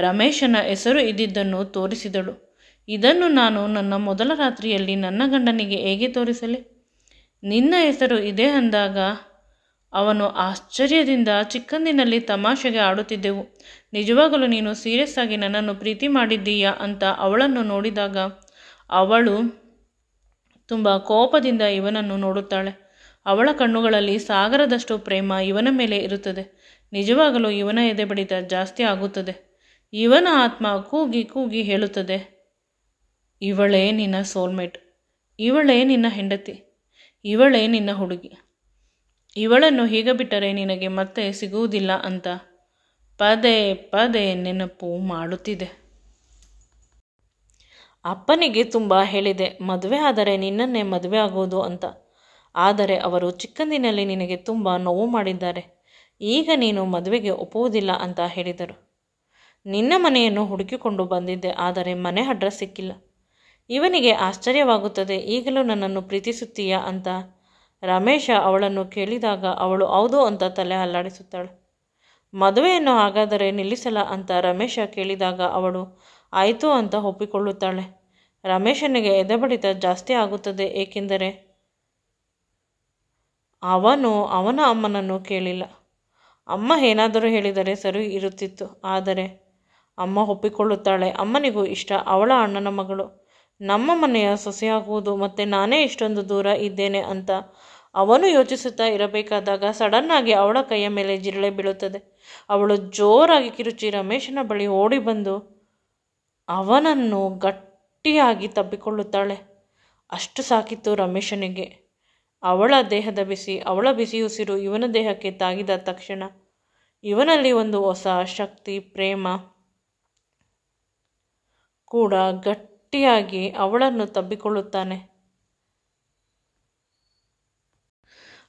ರಮೇಶನ ಹೆಸರು ಇದ್ದಿದ್ದನ್ನು ತೋರಿಸಿದಳು. ಇದನ್ನು ನಾನು ನನ್ನ ಮೊದಲ ರಾತ್ರಿಯಲ್ಲಿ ನನ್ನ ಗಂಡನಿಗೆ ಹೇಗೆ ತೋರಿಸಲಿ? ನಿನ್ನ ಹೆಸರು ಇದೆ ಅಂದಾಗ ಅವನು ಆಶ್ಚರ್ಯದಿಂದ, ಚಿಕ್ಕಂದಿನಲ್ಲಿ ತಮಾಷೆಗೆ ಆಡುತ್ತಿದ್ದೆವು, ನಿಜವಾಗಲೂ ನೀನು ಸೀರಿಯಸ್ ಆಗಿ ನನ್ನನ್ನು ಪ್ರೀತಿ ಮಾಡಿದ್ದೀಯಾ ಅಂತ ಅವಳನ್ನು ನೋಡಿದಾಗ ಅವಳು ತುಂಬ ಕೋಪದಿಂದ ಇವನನ್ನು ನೋಡುತ್ತಾಳೆ. ಅವಳ ಕಣ್ಣುಗಳಲ್ಲಿ ಸಾಗರದಷ್ಟು ಪ್ರೇಮ ಇವನ ಮೇಲೆ ಇರುತ್ತದೆ. ನಿಜವಾಗಲೂ ಇವನ ಎದೆ ಬಡಿತ ಜಾಸ್ತಿ ಆಗುತ್ತದೆ. ಇವನ ಆತ್ಮ ಕೂಗಿ ಕೂಗಿ ಹೇಳುತ್ತದೆ, ಇವಳೇ ನಿನ್ನ ಸೋಲ್ಮೇಟ್, ಇವಳೇ ನಿನ್ನ ಹೆಂಡತಿ, ಇವಳೇ ನಿನ್ನ ಹುಡುಗಿ, ಇವಳನ್ನು ಹೀಗೆ ಬಿಟ್ಟರೆ ನಿನಗೆ ಮತ್ತೆ ಸಿಗುವುದಿಲ್ಲ ಅಂತ ಪದೇ ಪದೇ ನೆನಪು ಮಾಡುತ್ತಿದೆ. ಅಪ್ಪನಿಗೆ ತುಂಬ ಹೇಳಿದೆ, ಮದುವೆ ಆದರೆ ನಿನ್ನನ್ನೇ ಮದುವೆ ಆಗೋದು ಅಂತ. ಆದರೆ ಅವರು ಚಿಕ್ಕಂದಿನಲ್ಲಿ ನಿನಗೆ ತುಂಬ ನೋವು ಮಾಡಿದ್ದಾರೆ. ಈಗ ನೀನು ಮದುವೆಗೆ ಒಪ್ಪುವುದಿಲ್ಲ ಅಂತ ಹೇಳಿದರು. ನಿನ್ನ ಮನೆಯನ್ನು ಹುಡುಕಿಕೊಂಡು ಬಂದಿದ್ದೆ, ಆದರೆ ಮನೆ ಅಡ್ರೆಸ್ ಸಿಕ್ಕಿಲ್ಲ. ಇವನಿಗೆ ಆಶ್ಚರ್ಯವಾಗುತ್ತದೆ, ಈಗಲೂ ನನ್ನನ್ನು ಪ್ರೀತಿಸುತ್ತೀಯಾ ಅಂತ ರಮೇಶ ಅವಳನ್ನು ಕೇಳಿದಾಗ ಅವಳು ಹೌದು ಅಂತ ತಲೆ ಅಲ್ಲಾಡಿಸುತ್ತಾಳೆ. ಮದುವೆಯನ್ನು ಹಾಗಾದರೆ ನಿಲ್ಲಿಸಲ್ಲ ಅಂತ ರಮೇಶ ಕೇಳಿದಾಗ ಅವಳು ಆಯಿತು ಅಂತ ಒಪ್ಪಿಕೊಳ್ಳುತ್ತಾಳೆ. ರಮೇಶನಿಗೆ ಎದೆಬಡಿತ ಜಾಸ್ತಿ ಆಗುತ್ತದೆ, ಏಕೆಂದರೆ ಅವನು ಅವನ ಅಮ್ಮನನ್ನು ಕೇಳಿಲ್ಲ. ಅಮ್ಮ ಏನಾದರೂ ಹೇಳಿದರೆ ಸರಿ ಇರುತ್ತಿತ್ತು, ಆದರೆ ಅಮ್ಮ ಒಪ್ಪಿಕೊಳ್ಳುತ್ತಾಳೆ. ಅಮ್ಮನಿಗೂ ಇಷ್ಟ, ಅವಳ ಅಣ್ಣನ ಮಗಳು ನಮ್ಮ ಮನೆಯ ಸೊಸೆಯಾಗುವುದು, ಮತ್ತು ನಾನೇ ಇಷ್ಟೊಂದು ದೂರ ಇದ್ದೇನೆ ಅಂತ ಅವನು ಯೋಚಿಸುತ್ತಾ ಇರಬೇಕಾದಾಗ ಸಡನ್ನಾಗಿ ಅವಳ ಕೈಯ ಮೇಲೆ ಜಿರಳೆ ಬೀಳುತ್ತದೆ. ಅವಳು ಜೋರಾಗಿ ಕಿರುಚಿ ರಮೇಶನ ಬಳಿ ಓಡಿ ಬಂದು ಅವನನ್ನು ಗಟ್ಟಿಯಾಗಿ ತಬ್ಬಿಕೊಳ್ಳುತ್ತಾಳೆ. ಅಷ್ಟು ಸಾಕಿತ್ತು ರಮೇಶನಿಗೆ. ಅವಳ ದೇಹದ ಬಿಸಿ, ಅವಳ ಬಿಸಿ ಉಸಿರು ಇವನ ದೇಹಕ್ಕೆ ತಾಗಿದ ತಕ್ಷಣ ಇವನಲ್ಲಿ ಒಂದು ಹೊಸ ಶಕ್ತಿ, ಪ್ರೇಮ ಕೂಡ ಗಟ್ಟಿಯಾಗಿ ಅವಳನ್ನು ತಬ್ಬಿಕೊಳ್ಳುತ್ತಾನೆ.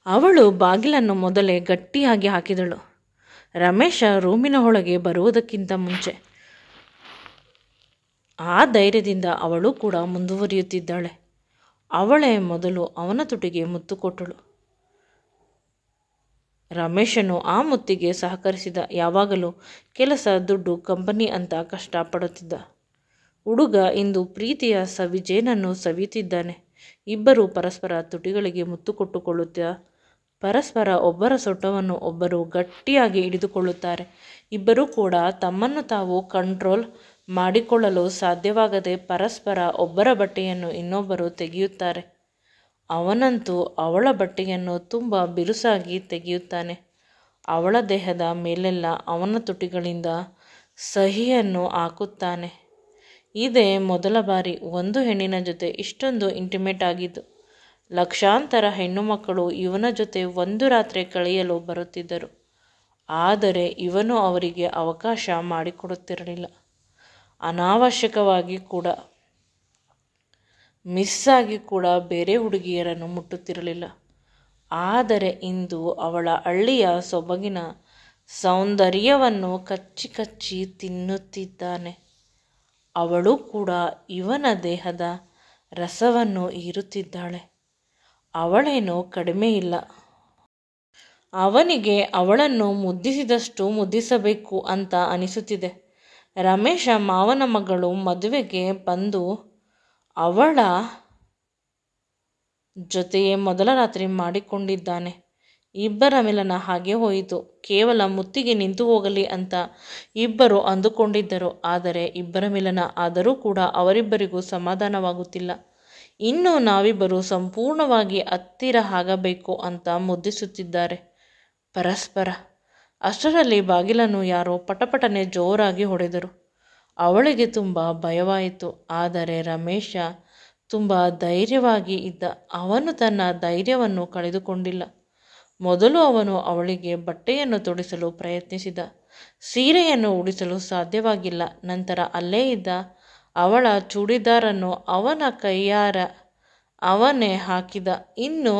ಅವಳು ಬಾಗಿಲನ್ನು ಮೊದಲೇ ಗಟ್ಟಿಯಾಗಿ ಹಾಕಿದಳು. ರಮೇಶ ರೂಮಿನ ಒಳಗೆ ಬರುವುದಕ್ಕಿಂತ ಮುಂಚೆ ಆ ಧೈರ್ಯದಿಂದ ಅವಳು ಕೂಡ ಮುಂದುವರಿಯುತ್ತಿದ್ದಾಳೆ. ಅವಳೇ ಮೊದಲು ಅವನ ತುಟಿಗೆ ಮುತ್ತು ಕೊಟ್ಟಳು. ರಮೇಶನು ಆ ಮುತ್ತಿಗೆ ಸಹಕರಿಸಿದ. ಯಾವಾಗಲೂ ಕೆಲಸ, ದುಡ್ಡು, ಕಂಪನಿ ಅಂತ ಕಷ್ಟಪಡುತ್ತಿದ್ದ ಹುಡುಗ ಇಂದು ಪ್ರೀತಿಯ ಸವಿಜೇನನ್ನು ಸವಿಯುತ್ತಿದ್ದಾನೆ. ಇಬ್ಬರು ಪರಸ್ಪರ ತುಟಿಗಳಿಗೆ ಮುತ್ತು ಕೊಟ್ಟುಕೊಳ್ಳುತ್ತಾ ಪರಸ್ಪರ ಒಬ್ಬರ ಸೊಟ್ಟವನ್ನು ಒಬ್ಬರು ಗಟ್ಟಿಯಾಗಿ ಹಿಡಿದುಕೊಳ್ಳುತ್ತಾರೆ. ಇಬ್ಬರೂ ಕೂಡ ತಮ್ಮನ್ನು ತಾವು ಕಂಟ್ರೋಲ್ ಮಾಡಿಕೊಳ್ಳಲು ಸಾಧ್ಯವಾಗದೆ ಪರಸ್ಪರ ಒಬ್ಬರ ಬಟ್ಟೆಯನ್ನು ಇನ್ನೊಬ್ಬರು ತೆಗೆಯುತ್ತಾರೆ. ಅವನಂತೂ ಅವಳ ಬಟ್ಟೆಯನ್ನು ತುಂಬ ಬಿರುಸಾಗಿ ತೆಗೆಯುತ್ತಾನೆ. ಅವಳ ದೇಹದ ಮೇಲೆಲ್ಲ ಅವನ ತುಟಿಗಳಿಂದ ಸಹಿಯನ್ನು ಹಾಕುತ್ತಾನೆ. ಇದೇ ಮೊದಲ ಬಾರಿ ಒಂದು ಹೆಣ್ಣಿನ ಜೊತೆ ಇಷ್ಟೊಂದು ಇಂಟಿಮೇಟ್ ಆಗಿದ್ದು. ಲಕ್ಷಾಂತರ ಹೆಣ್ಣು ಮಕ್ಕಳು ಇವನ ಜೊತೆ ಒಂದು ರಾತ್ರಿ ಕಳೆಯಲು ಬರುತ್ತಿದ್ದರು, ಆದರೆ ಇವನು ಅವರಿಗೆ ಅವಕಾಶ ಮಾಡಿಕೊಡುತ್ತಿರಲಿಲ್ಲ. ಅನಾವಶ್ಯಕವಾಗಿ ಕೂಡ, ಮಿಸ್ಸಾಗಿ ಕೂಡ ಬೇರೆ ಹುಡುಗಿಯರನ್ನು ಮುಟ್ಟುತ್ತಿರಲಿಲ್ಲ. ಆದರೆ ಇಂದು ಅವಳ ಹಳ್ಳಿಯ ಸೊಬಗಿನ ಸೌಂದರ್ಯವನ್ನು ಕಚ್ಚಿ ಕಚ್ಚಿ ತಿನ್ನುತ್ತಿದ್ದಾನೆ. ಅವಳು ಕೂಡ ಇವನ ದೇಹದ ರಸವನ್ನು ಹೀರುತ್ತಿದ್ದಾಳೆ. ಅವಳೇನೂ ಕಡಿಮೆ ಇಲ್ಲ. ಅವನಿಗೆ ಅವಳನ್ನು ಮುದ್ದಿಸಿದಷ್ಟು ಮುದ್ದಿಸಬೇಕು ಅಂತ ಅನಿಸುತ್ತಿದೆ. ರಮೇಶ ಮಾವನ ಮಗಳು ಮದುವೆಗೆ ಬಂದು ಅವಳ ಜೊತೆಯೇ ಮೊದಲ ರಾತ್ರಿ ಮಾಡಿಕೊಂಡಿದ್ದಾನೆ. ಇಬ್ಬರ ಮಿಲನ ಹಾಗೆ ಹೋಯಿತು. ಕೇವಲ ಮುತ್ತಿಗೆ ನಿಂತು ಹೋಗಲಿ ಅಂತ ಇಬ್ಬರು ಅಂದುಕೊಂಡಿದ್ದರು. ಆದರೆ ಇಬ್ಬರ ಮಿಲನ ಆದರೂ ಕೂಡ ಅವರಿಬ್ಬರಿಗೂ ಸಮಾಧಾನವಾಗುತ್ತಿಲ್ಲ. ಇನ್ನು ನಾವಿಬ್ಬರು ಸಂಪೂರ್ಣವಾಗಿ ಹತ್ತಿರ ಆಗಬೇಕು ಅಂತ ಮುದ್ದಿಸುತ್ತಿದ್ದಾರೆ ಪರಸ್ಪರ. ಅಷ್ಟರಲ್ಲಿ ಬಾಗಿಲನ್ನು ಯಾರೋ ಪಟಪಟನೆ ಜೋರಾಗಿ ಹೊಡೆದರು. ಅವಳಿಗೆ ತುಂಬ ಭಯವಾಯಿತು. ಆದರೆ ರಮೇಶ ತುಂಬ ಧೈರ್ಯವಾಗಿ ಇದ್ದ. ಅವನು ತನ್ನ ಧೈರ್ಯವನ್ನು ಕಳೆದುಕೊಂಡಿಲ್ಲ. ಮೊದಲು ಅವನು ಅವಳಿಗೆ ಬಟ್ಟೆಯನ್ನು ತೊಡಿಸಲು ಪ್ರಯತ್ನಿಸಿದ. ಸೀರೆಯನ್ನು ಉಡಿಸಲು ಸಾಧ್ಯವಾಗಿಲ್ಲ. ನಂತರ ಅಲ್ಲೇ ಇದ್ದ ಅವಳ ಚೂಡಿದಾರನ್ನು ಅವನ ಕೈಯಾರ ಅವನೇ ಹಾಕಿದ. ಇನ್ನು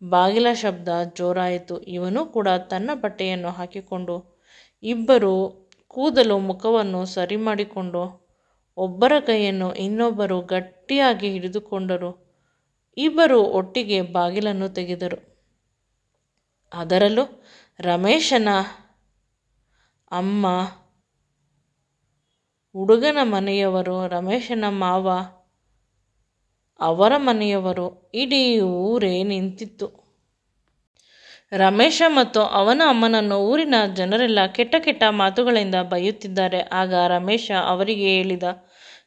ಬಾಗಿಲ ಶಬ್ದ ಜೋರಾಯಿತು. ಇವನು ಕೂಡ ತನ್ನ ಬಟ್ಟೆಯನ್ನು ಹಾಕಿಕೊಂಡು ಇಬ್ಬರು ಕೂದಲು ಮುಖವನ್ನು ಸರಿ ಮಾಡಿಕೊಂಡು ಒಬ್ಬರ ಕೈಯನ್ನು ಇನ್ನೊಬ್ಬರು ಗಟ್ಟಿಯಾಗಿ ಹಿಡಿದುಕೊಂಡರು. ಇಬ್ಬರು ಒಟ್ಟಿಗೆ ಬಾಗಿಲನ್ನು ತೆಗೆದರು. ಅದರಲ್ಲೂ ರಮೇಶನ ಅಮ್ಮ, ಹುಡುಗನ ಮನೆಯವರು, ರಮೇಶನ ಮಾವ, ಅವರ ಮನೆಯವರು, ಇಡೀ ಊರೇ ನಿಂತಿತ್ತು. ರಮೇಶ ಮತ್ತು ಅವನ ಅಮ್ಮನನ್ನು ಊರಿನ ಜನರೆಲ್ಲ ಕೆಟ್ಟ ಕೆಟ್ಟ ಮಾತುಗಳಿಂದ ಬೈಯುತ್ತಿದ್ದಾರೆ. ಆಗ ರಮೇಶ ಅವರಿಗೆ ಹೇಳಿದ,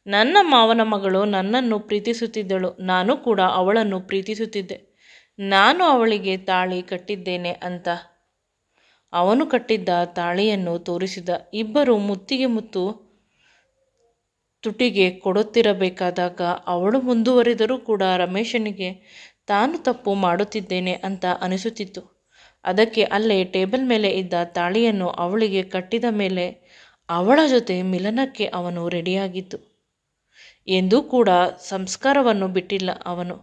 ನನ್ನ ಮಾವನ ಮಗಳು ನನ್ನನ್ನು ಪ್ರೀತಿಸುತ್ತಿದ್ದಳು, ನಾನು ಕೂಡ ಅವಳನ್ನು ಪ್ರೀತಿಸುತ್ತಿದ್ದೆ. ನಾನು ಅವಳಿಗೆ ತಾಳಿ ಕಟ್ಟಿದ್ದೇನೆ ಅಂತ ಅವನು ಕಟ್ಟಿದ್ದ ತಾಳಿಯನ್ನು ತೋರಿಸಿದ. ಇಬ್ಬರು ಮುತ್ತಿಗೆ ಮುತ್ತು ತುಟಿಗೆ ಕೊಡುತ್ತಿರಬೇಕಾದಾಗ ಅವಳು ಮುಂದುವರಿದರೂ ಕೂಡ ರಮೇಶನಿಗೆ ತಾನು ತಪ್ಪು ಮಾಡುತ್ತಿದ್ದೇನೆ ಅಂತ ಅನಿಸುತ್ತಿತ್ತು. ಅದಕ್ಕೆ ಅಲ್ಲೇ ಟೇಬಲ್ ಮೇಲೆ ಇದ್ದ ತಾಳಿಯನ್ನು ಅವಳಿಗೆ ಕಟ್ಟಿದ ಮೇಲೆ ಅವಳ ಜೊತೆ ಮಿಲನಕ್ಕೆ ಅವನು ರೆಡಿಯಾಗಿತ್ತು. ಎಂದೂ ಕೂಡ ಸಂಸ್ಕಾರವನ್ನು ಬಿಟ್ಟಿಲ್ಲ ಅವನು.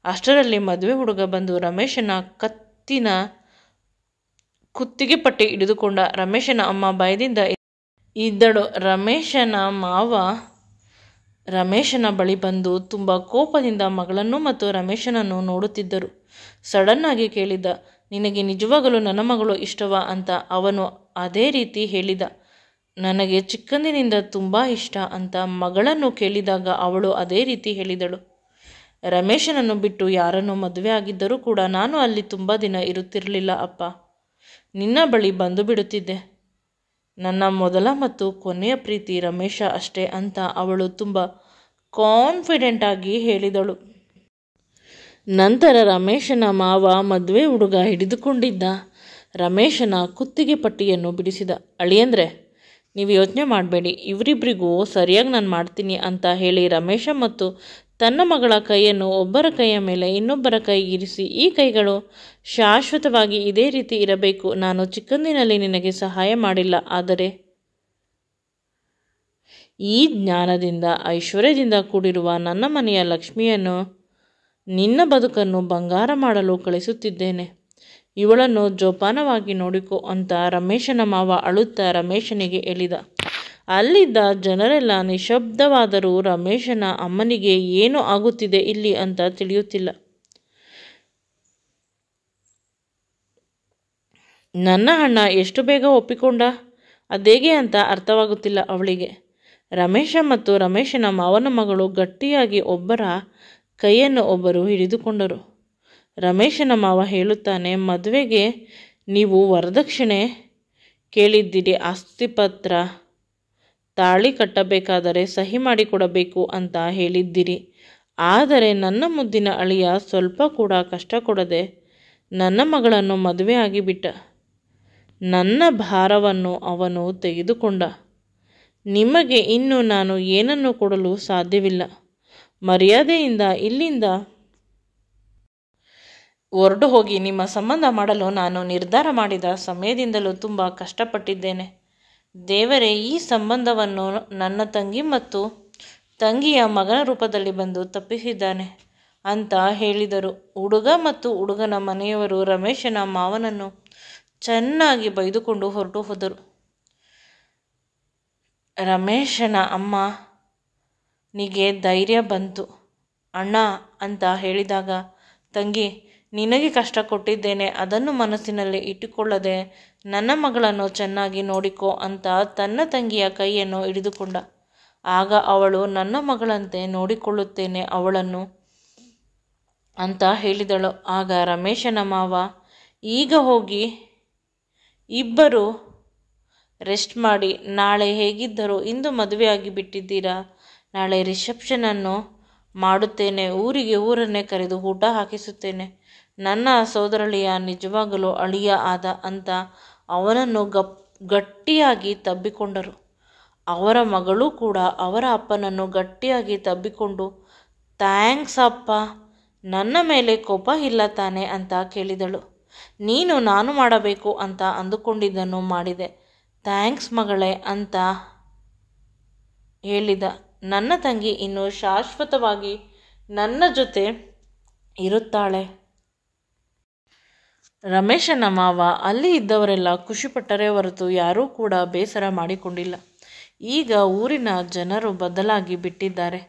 ಅಷ್ಟರಲ್ಲಿ ಮದುವೆ ಹುಡುಗ ಬಂದು ರಮೇಶನ ಕತ್ತಿನ ಕುತ್ತಿಗೆ ಪಟ್ಟಿ ಹಿಡಿದುಕೊಂಡ. ರಮೇಶನ ಅಮ್ಮ ಭಯದಿಂದ ಇದ್ದಳು. ರಮೇಶನ ಮಾವ ರಮೇಶನ ಬಳಿ ಬಂದು ತುಂಬ ಕೋಪದಿಂದ ಮಗಳನ್ನು ಮತ್ತು ರಮೇಶನನ್ನು ನೋಡುತ್ತಿದ್ದರು. ಸಡನ್ ಆಗಿ ಕೇಳಿದ, ನಿನಗೆ ನಿಜವಾಗಲೂ ನನ್ನ ಮಗಳು ಇಷ್ಟವಾ ಅಂತ. ಅವನು ಅದೇ ರೀತಿ ಹೇಳಿದ, ನನಗೆ ಚಿಕ್ಕಂದಿನಿಂದ ತುಂಬ ಇಷ್ಟ ಅಂತ. ಮಗಳನ್ನು ಕೇಳಿದಾಗ ಅವಳು ಅದೇ ರೀತಿ ಹೇಳಿದಳು. ರಮೇಶನನ್ನು ಬಿಟ್ಟು ಯಾರನ್ನು ಮದುವೆ ಆಗಿದ್ದರೂ ಕೂಡ ನಾನು ಅಲ್ಲಿ ತುಂಬ ದಿನ ಇರುತ್ತಿರಲಿಲ್ಲ ಅಪ್ಪ. ನಿನ್ನ ಬಳಿ ಬಂದು ಬಿಡುತ್ತಿದ್ದೆ. ನನ್ನ ಮೊದಲ ಮತ್ತು ಕೊನೆಯ ಪ್ರೀತಿ ರಮೇಶ ಅಷ್ಟೇ ಅಂತ ಅವಳು ತುಂಬ ಕಾನ್ಫಿಡೆಂಟ್ ಆಗಿ ಹೇಳಿದಳು. ನಂತರ ರಮೇಶನ ಮಾವ ಮದುವೆ ಹುಡುಗ ಹಿಡಿದುಕೊಂಡಿದ್ದ ರಮೇಶನ ಕುತ್ತಿಗೆ ಪಟ್ಟಿಯನ್ನು ಬಿಡಿಸಿದ. ಅಳಿಯಂದ್ರೆ, ನೀವು ಯೋಚನೆ ಮಾಡಬೇಡಿ, ಇವರಿಬ್ಬರಿಗೂ ಸರಿಯಾಗಿ ನಾನು ಮಾಡ್ತೀನಿ ಅಂತ ಹೇಳಿ ರಮೇಶ ಮತ್ತು ತನ್ನ ಮಗಳ ಕೈಯನ್ನು ಒಬ್ಬರ ಕೈಯ ಮೇಲೆ ಇನ್ನೊಬ್ಬರ ಕೈ ಇರಿಸಿ, ಈ ಕೈಗಳು ಶಾಶ್ವತವಾಗಿ ಇದೇ ರೀತಿ ಇರಬೇಕು. ನಾನು ಚಿಕ್ಕಂದಿನಲ್ಲಿ ನಿನಗೆ ಸಹಾಯ ಮಾಡಿಲ್ಲ, ಆದರೆ ಈ ಜ್ಞಾನದಿಂದ ಐಶ್ವರ್ಯದಿಂದ ಕೂಡಿರುವ ನನ್ನ ಮನೆಯ ಲಕ್ಷ್ಮಿಯನ್ನು ನಿನ್ನ ಬದುಕನ್ನು ಬಂಗಾರ ಮಾಡಲು ಕಳಿಸುತ್ತಿದ್ದೇನೆ. ಇವಳನ್ನು ಜೋಪಾನವಾಗಿ ನೋಡಿಕೊ ಅಂತ ರಮೇಶನ ಮಾವ ಅಳುತ್ತಾ ರಮೇಶನಿಗೆ ಹೇಳಿದ. ಅಲ್ಲಿದ್ದ ಜನರೆಲ್ಲ ನಿಶಬ್ದವಾದರೂ ರಮೇಶನ ಅಮ್ಮನಿಗೆ ಏನು ಆಗುತ್ತಿದೆ ಇಲ್ಲಿ ಅಂತ ತಿಳಿಯುತ್ತಿಲ್ಲ. ನನ್ನ ಅಣ್ಣ ಎಷ್ಟು ಬೇಗ ಒಪ್ಪಿಕೊಂಡ, ಅದೇಗೆ ಅಂತ ಅರ್ಥವಾಗುತ್ತಿಲ್ಲ ಅವಳಿಗೆ. ರಮೇಶ ಮತ್ತು ರಮೇಶನ ಮಾವನ ಮಗಳು ಗಟ್ಟಿಯಾಗಿ ಒಬ್ಬರ ಕೈಯನ್ನು ಒಬ್ಬರು ಹಿಡಿದುಕೊಂಡರು. ರಮೇಶನ ಮಾವ ಹೇಳುತ್ತಾನೆ, ಮದುವೆಗೆ ನೀವು ವರದಕ್ಷಿಣೆ ಕೇಳಿದ್ದೀರಿ, ಆಸ್ತಿಪತ್ರ ತಾಳಿ ಕಟ್ಟಬೇಕಾದರೆ ಸಹಿ ಮಾಡಿಕೊಡಬೇಕು ಅಂತ ಹೇಳಿದ್ದೀರಿ. ಆದರೆ ನನ್ನ ಮುದ್ದಿನ ಅಳಿಯ ಸ್ವಲ್ಪ ಕೂಡ ಕಷ್ಟ ಕೊಡದೆ ನನ್ನ ಮಗಳನ್ನು ಮದುವೆ ಆಗಿಬಿಟ್ಟ. ನನ್ನ ಭಾರವನ್ನು ಅವನು ತೆಗೆದುಕೊಂಡ. ನಿಮಗೆ ಇನ್ನು ನಾನು ಏನನ್ನು ಕೊಡಲು ಸಾಧ್ಯವಿಲ್ಲ. ಮರ್ಯಾದೆಯಿಂದ ಇಲ್ಲಿಂದ ಹೊರಟು ಹೋಗಿ. ನಿಮ್ಮ ಸಂಬಂಧ ಮಾಡಲು ನಾನು ನಿರ್ಧಾರ ಮಾಡಿದ ಸಮಯದಿಂದಲೂ ತುಂಬ ಕಷ್ಟಪಟ್ಟಿದ್ದೇನೆ. ದೇವರೇ ಈ ಸಂಬಂಧವನ್ನು ನನ್ನ ತಂಗಿ ಮತ್ತು ತಂಗಿಯ ಮಗನ ರೂಪದಲ್ಲಿ ಬಂದು ತಪ್ಪಿಸಿದ್ದಾನೆ ಅಂತ ಹೇಳಿದರು. ಹುಡುಗ ಮತ್ತು ಹುಡುಗನ ಮನೆಯವರು ರಮೇಶನ ಮಾವನನ್ನು ಚೆನ್ನಾಗಿ ಬೈದುಕೊಂಡು ಹೊರಟು ಹೋದರು. ರಮೇಶನ ಅಮ್ಮನಿಗೆ ಧೈರ್ಯ ಬಂತು. ಅಣ್ಣ ಅಂತ ಹೇಳಿದಾಗ, ತಂಗಿ, ನಿನಗೆ ಕಷ್ಟ ಕೊಟ್ಟಿದ್ದೇನೆ, ಅದನ್ನು ಮನಸ್ಸಿನಲ್ಲಿ ಇಟ್ಟುಕೊಳ್ಳದೆ ನನ್ನ ಮಗಳನ್ನು ಚೆನ್ನಾಗಿ ನೋಡಿಕೊ ಅಂತ ತನ್ನ ತಂಗಿಯ ಕೈಯನ್ನು ಹಿಡಿದುಕೊಂಡ. ಆಗ ಅವಳು ನನ್ನ ಮಗಳಂತೆ ನೋಡಿಕೊಳ್ಳುತ್ತೇನೆ ಅವಳನ್ನು ಅಂತ ಹೇಳಿದಳು. ಆಗ ರಮೇಶನ ಮಾವ, ಈಗ ಹೋಗಿ ಇಬ್ಬರು ರೆಸ್ಟ್ ಮಾಡಿ, ನಾಳೆ ಹೇಗಿದ್ದರೂ ಇಂದು ಮದುವೆಯಾಗಿ ಬಿಟ್ಟಿದ್ದೀರಾ, ನಾಳೆ ರಿಸೆಪ್ಷನನ್ನು ಮಾಡುತ್ತೇನೆ, ಊರನ್ನೇ ಕರೆದು ಊಟ ಹಾಕಿಸುತ್ತೇನೆ. ನನ್ನ ಸೋದರಳಿಯ ನಿಜವಾಗಲೂ ಅಳಿಯ ಆದ ಅಂತ ಅವನನ್ನು ಗಟ್ಟಿಯಾಗಿ ತಬ್ಬಿಕೊಂಡರು. ಅವರ ಮಗಳು ಕೂಡ ಅವರ ಅಪ್ಪನನ್ನು ಗಟ್ಟಿಯಾಗಿ ತಬ್ಬಿಕೊಂಡು, ಥ್ಯಾಂಕ್ಸ್ ಅಪ್ಪ, ನನ್ನ ಮೇಲೆ ಕೋಪ ಇಲ್ಲ ತಾನೆ ಅಂತ ಕೇಳಿದಳು. ನೀನು ನಾನು ಮಾಡಬೇಕು ಅಂತ ಅಂದುಕೊಂಡಿದ್ದನ್ನು ಮಾಡಿದೆ, ಥ್ಯಾಂಕ್ಸ್ ಮಗಳೇ ಅಂತ ಹೇಳಿದ. ನನ್ನ ತಂಗಿ ಇನ್ನು ಶಾಶ್ವತವಾಗಿ ನನ್ನ ಜೊತೆ ಇರುತ್ತಾಳೆ. ರಮೇಶನ ಮಾವ ಅಲ್ಲಿ ಇದ್ದವರೆಲ್ಲ ಖುಷಿಪಟ್ಟರೆ ಹೊರತು ಯಾರೂ ಕೂಡ ಬೇಸರ ಮಾಡಿಕೊಂಡಿಲ್ಲ. ಈಗ ಊರಿನ ಜನರು ಬದಲಾಗಿ ಬಿಟ್ಟಿದ್ದಾರೆ.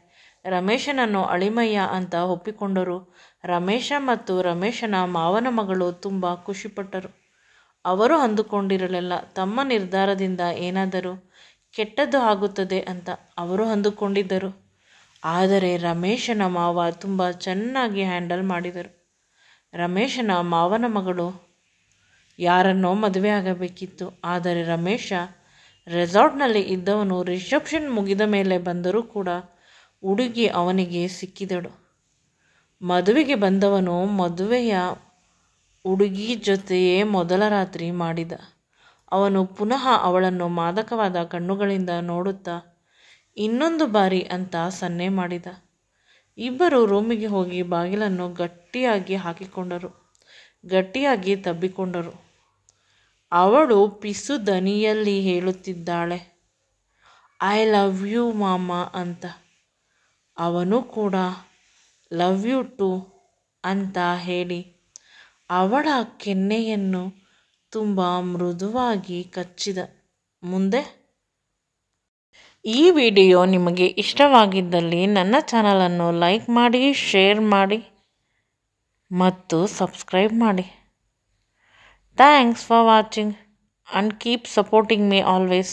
ರಮೇಶನನ್ನು ಅಳಿಮಯ್ಯ ಅಂತ ಒಪ್ಪಿಕೊಂಡರು. ರಮೇಶ ಮತ್ತು ರಮೇಶನ ಮಾವನ ಮಗಳು ತುಂಬ ಖುಷಿಪಟ್ಟರು. ಅವರು ಅಂದುಕೊಂಡಿರಲಿಲ್ಲ ತಮ್ಮ ನಿರ್ಧಾರದಿಂದ ಏನಾದರೂ ಕೆಟ್ಟದ್ದು ಆಗುತ್ತದೆ ಅಂತ ಅವರು ಅಂದುಕೊಂಡಿದ್ದರು. ಆದರೆ ರಮೇಶನ ಮಾವ ತುಂಬ ಚೆನ್ನಾಗಿ ಹ್ಯಾಂಡಲ್ ಮಾಡಿದರು. ರಮೇಶನ ಮಾವನ ಮಗಳು ಯಾರನ್ನೋ ಮದುವೆ ಆಗಬೇಕಿತ್ತು. ಆದರೆ ರಮೇಶ ರೆಸಾರ್ಟ್ನಲ್ಲಿ ಇದ್ದವನು ರಿಸೆಪ್ಷನ್ ಮುಗಿದ ಮೇಲೆ ಬಂದರೂ ಕೂಡ ಹುಡುಗಿ ಅವನಿಗೆ ಸಿಕ್ಕಿದಳು. ಮದುವೆಗೆ ಬಂದವನು ಮದುವೆಯ ಹುಡುಗಿ ಜೊತೆಯೇ ಮೊದಲ ರಾತ್ರಿ ಮಾಡಿದ. ಅವನು ಪುನಃ ಅವಳನ್ನು ಮಾದಕವಾದ ಕಣ್ಣುಗಳಿಂದ ನೋಡುತ್ತಾ ಇನ್ನೊಂದು ಬಾರಿ ಅಂತ ಸನ್ನೆ ಮಾಡಿದ. ಇಬ್ಬರು ರೂಮಿಗೆ ಹೋಗಿ ಬಾಗಿಲನ್ನು ಗಟ್ಟಿಯಾಗಿ ಹಾಕಿಕೊಂಡರು. ಗಟ್ಟಿಯಾಗಿ ತಬ್ಬಿಕೊಂಡರು. ಅವಳು ಪಿಸು ದನಿಯಲ್ಲಿ ಹೇಳುತ್ತಿದ್ದಾಳೆ, ಐ ಲವ್ ಯು ಮಾಮ ಅಂತ. ಅವನು ಕೂಡ ಲವ್ ಯು ಟು ಅಂತ ಹೇಳಿ ಅವಳ ಕೆನ್ನೆಯನ್ನು ತುಂಬ ಮೃದುವಾಗಿ ಕಚ್ಚಿದ. ಮುಂದೆ ಈ ವಿಡಿಯೋ ನಿಮಗೆ ಇಷ್ಟವಾಗಿದ್ದಲ್ಲಿ ನನ್ನ ಚಾನಲನ್ನು ಲೈಕ್ ಮಾಡಿ, ಶೇರ್ ಮಾಡಿ ಮತ್ತು ಸಬ್ಸ್ಕ್ರೈಬ್ ಮಾಡಿ. Thanks for watching and keep supporting me always.